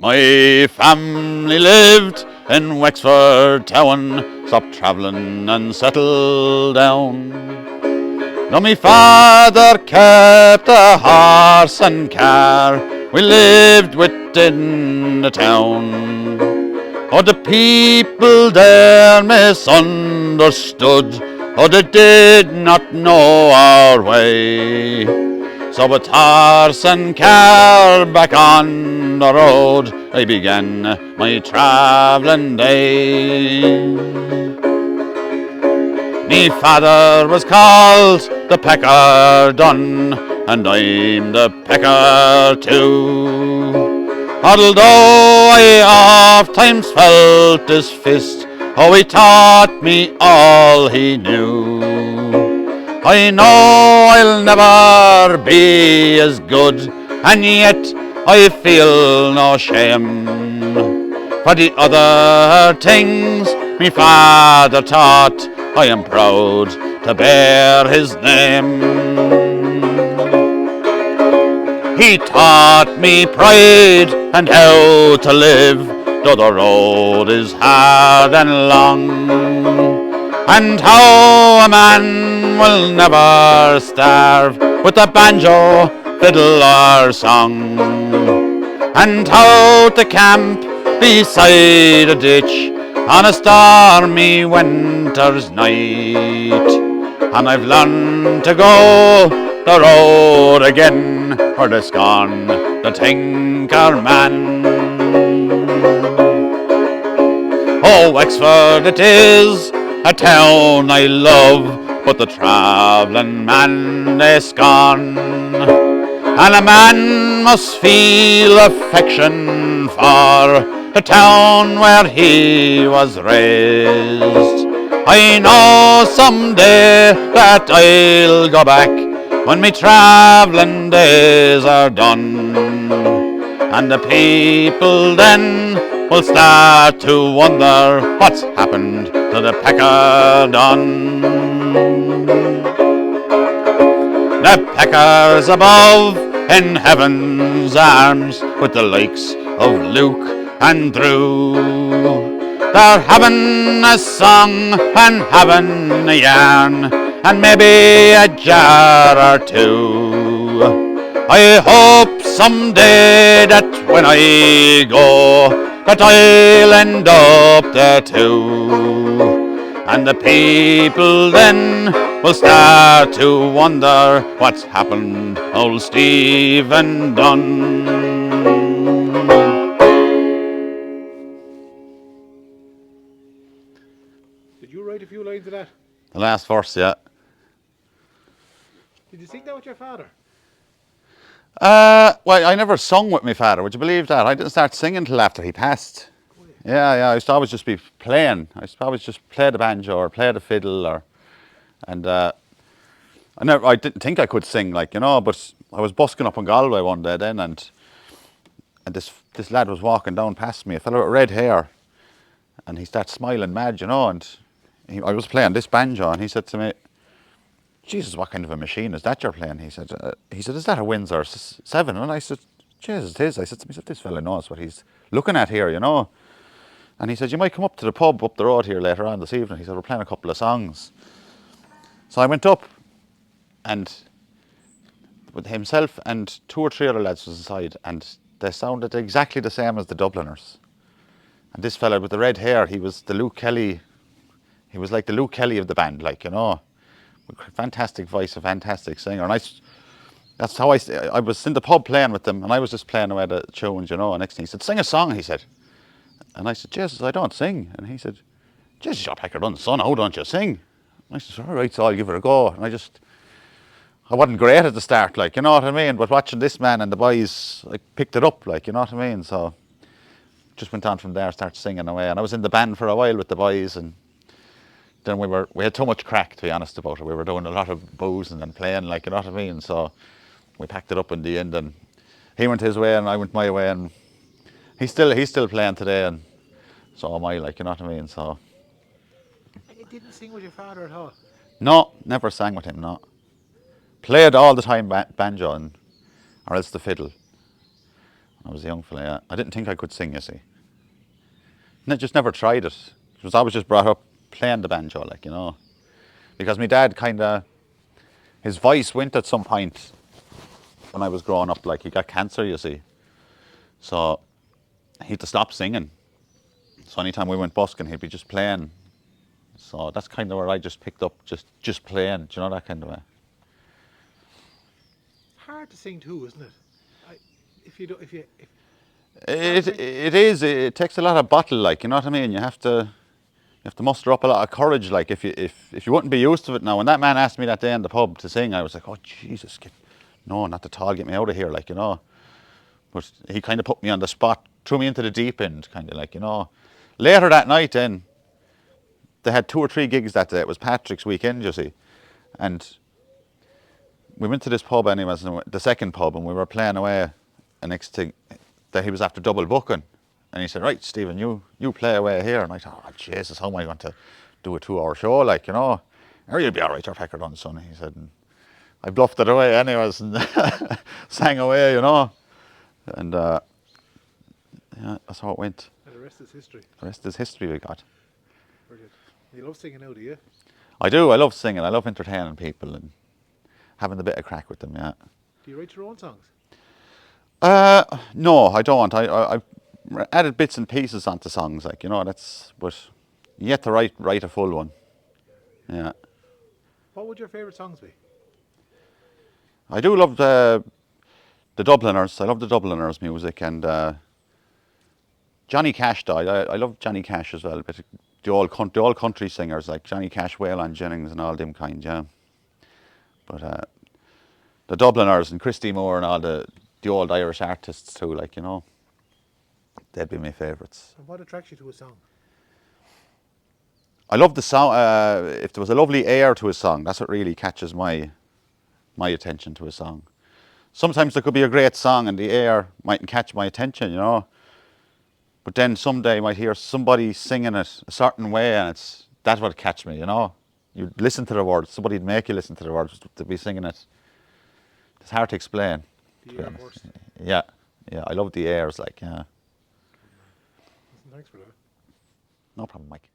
My family lived in Wexford Town, stopped travelling and settled down. Now my father kept a horse and car, we lived within the town. Oh, the people there misunderstood, oh, they did not know our way. So with horse and car back on the road, I began my travelling day. Me father was called the Pecker Dunne, and I'm the Pecker too. Although I oft times felt his fist, oh, he taught me all he knew. I know I'll never be as good, and yet I feel no shame for the other things me father taught. I am proud to bear his name. He taught me pride and how to live, though the road is hard and long, and how a man will never starve with a banjo, fiddle or song, and how to camp beside a ditch on a stormy winter's night. And I've learned to go the road again, for there's gone the tinker man. Oh, Wexford it is a town I love, but the travelling man is gone. And a man must feel affection for the town where he was raised. I know someday that I'll go back when my travelling days are done, and the people then will start to wonder what's happened to the Pecker Dunne. The Peckers above in heaven's arms, with the likes of Luke and Drew, they're having a song and having a yarn, and maybe a jar or two. I hope someday that when I go, that I'll end up there too, and the people then will start to wonder what's happened old Stephen Dunne. Did you write a few lines of that? The last verse, yeah. Did you sing that with your father? Well, I never sung with my father. Would you believe that? I didn't start singing till after he passed. Yeah. I used to always just be playing. I used to always just play the banjo or play the fiddle, and I didn't think I could sing, like, you know. But I was busking up in Galway one day then, and this lad was walking down past me, a fellow with red hair, and he started smiling mad, you know. And I was playing this banjo, and he said to me, "Jesus, what kind of a machine is that you're playing?" He said, "Is that a Windsor 7?" And I said, "Jesus, it is." I said to him, "This fella knows what he's looking at here, you know." And he said, "You might come up to the pub up the road here later on this evening." He said, "We're playing a couple of songs." So I went up, and with himself and 2 or 3 other lads was inside, and they sounded exactly the same as the Dubliners. And this fella with the red hair, he was the Luke Kelly. He was like the Luke Kelly of the band, like, you know. Fantastic voice, a fantastic singer. And that's how I was in the pub playing with them, and I was just playing away the tunes, you know. And next thing he said, "Sing a song," he said. And I said, "Jesus, I don't sing." And he said, "Jesus, you're Pecker Dunne's son, how don't you sing?" And I said, "All right, so I'll give it a go." And I wasn't great at the start, like, you know what I mean. But watching this man and the boys, I picked it up, like, you know what I mean. So just went on from there, started singing away. And I was in the band for a while with the boys, and then we had too much crack, to be honest about it. We were doing a lot of boozing and playing, like, you know what I mean. So we packed it up in the end, and he went his way and I went my way, and he's still playing today, and so am I, like, you know what I mean. So And you didn't sing with your father at all? no, never sang with him. No, played all the time banjo or else the fiddle. was a young fella, yeah. I didn't think I could sing, you see. Just never tried it. I was always just brought up playing the banjo, like, you know. Because my dad his voice went at some point when I was growing up, like, he got cancer, you see. So he had to stop singing. So anytime we went busking, he'd be just playing. So that's kind of where I just picked up just playing, do you know, that kind of way. Hard to sing too, isn't it? If you don't, if you, if It is. It takes a lot of battle, like, you know what I mean. You have to muster up a lot of courage, like, if you wouldn't be used to it now. When that man asked me that day in the pub to sing, I was like, oh Jesus, no, not at all, get me out of here, like, you know. But he kind of put me on the spot, threw me into the deep end, kind of like, you know. Later that night, then they had 2 or 3 gigs that day. It was Patrick's weekend, you see, and we went to this pub anyways, the second pub, and we were playing away. The next thing that he was after double booking, and he said, right, Stephen, you play away here. And I thought, oh Jesus, how am I going to do a 2-hour show, like, you know? Oh, you'll be all right, you're Pecker Dunne, son, he said. And I bluffed it away anyways and sang away, you know. And yeah, that's how it went. and the rest is history. The rest is history we got. Brilliant. You love singing now, do you? I do, I love singing, I love entertaining people and having a bit of crack with them, yeah. Do you write your own songs? No, I don't. I've added bits and pieces onto songs, like, you know, but yet to write a full one. Yeah. What would your favourite songs be? I do love the Dubliners. I love the Dubliners music, and Johnny Cash died. I love Johnny Cash as well, but the old country singers like Johnny Cash, Waylon Jennings, and all them kind, yeah. But the Dubliners and Christy Moore and all the old Irish artists too, like, you know, they'd be my favourites. And what attracts you to a song? I love the song. If there was a lovely air to a song, that's what really catches my attention to a song. Sometimes there could be a great song and the air mightn't catch my attention, you know. But then someday I might hear somebody singing it a certain way, and that's what catch me, you know. You listen to the words. Somebody'd make you listen to the words to be singing it. It's hard to explain. The air first. Yeah. I love the airs, like, yeah. Listen, thanks for that. No problem, Mike.